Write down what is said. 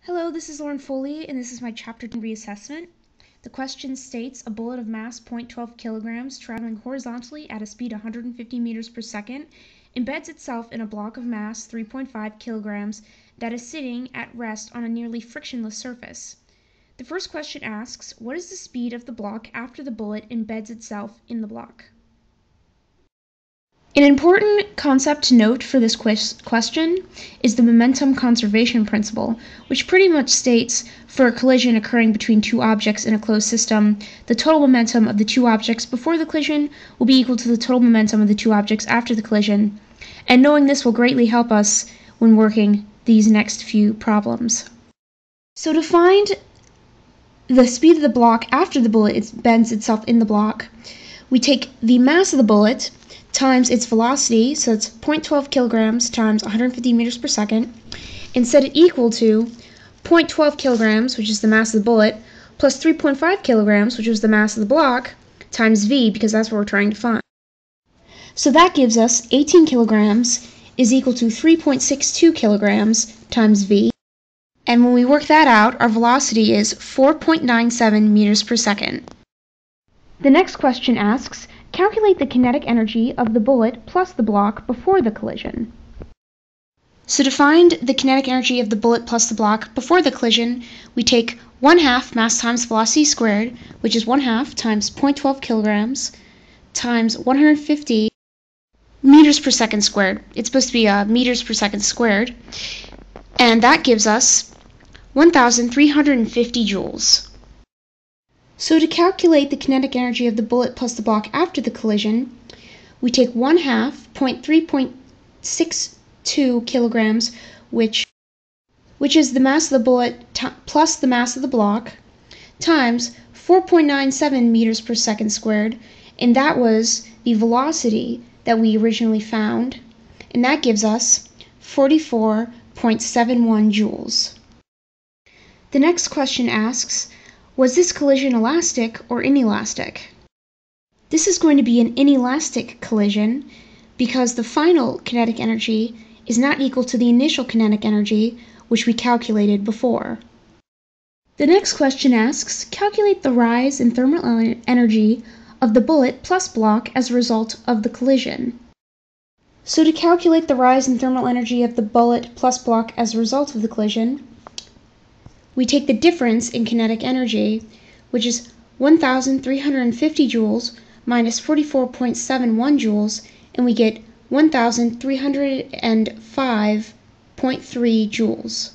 Hello, this is Lauren Foley, and this is my Chapter 10 Reassessment. The question states, a bullet of mass 0.12 kilograms traveling horizontally at a speed 150 meters per second embeds itself in a block of mass 3.5 kilograms that is sitting at rest on a nearly frictionless surface. The first question asks, what is the speed of the block after the bullet embeds itself in the block? An important concept to note for this question is the momentum conservation principle, which pretty much states for a collision occurring between two objects in a closed system, the total momentum of the two objects before the collision will be equal to the total momentum of the two objects after the collision, and knowing this will greatly help us when working these next few problems. So to find the speed of the block after the bullet bends itself in the block, we take the mass of the bullet times its velocity, so it's 0.12 kilograms times 150 meters per second, and set it equal to 0.12 kilograms, which is the mass of the bullet, plus 3.5 kilograms, which was the mass of the block, times v, because that's what we're trying to find. So that gives us 18 kilograms is equal to 3.62 kilograms times v, and when we work that out, our velocity is 4.97 meters per second. The next question asks, calculate the kinetic energy of the bullet plus the block before the collision. So to find the kinetic energy of the bullet plus the block before the collision, we take 1/2 mass times velocity squared, which is 1/2 times 0.12 kilograms times 150 meters per second squared. It's supposed to be meters per second squared, and that gives us 1,350 joules. So to calculate the kinetic energy of the bullet plus the block after the collision, we take 1/2 0.3.62 kilograms, which is the mass of the bullet plus the mass of the block, times 4.97 meters per second squared, and that was the velocity that we originally found, and that gives us 44.71 joules. The next question asks, was this collision elastic or inelastic? This is going to be an inelastic collision because the final kinetic energy is not equal to the initial kinetic energy, which we calculated before. The next question asks, calculate the rise in thermal energy of the bullet plus block as a result of the collision. So to calculate the rise in thermal energy of the bullet plus block as a result of the collision, we take the difference in kinetic energy, which is 1,350 joules minus 44.71 joules, and we get 1,305.3 joules.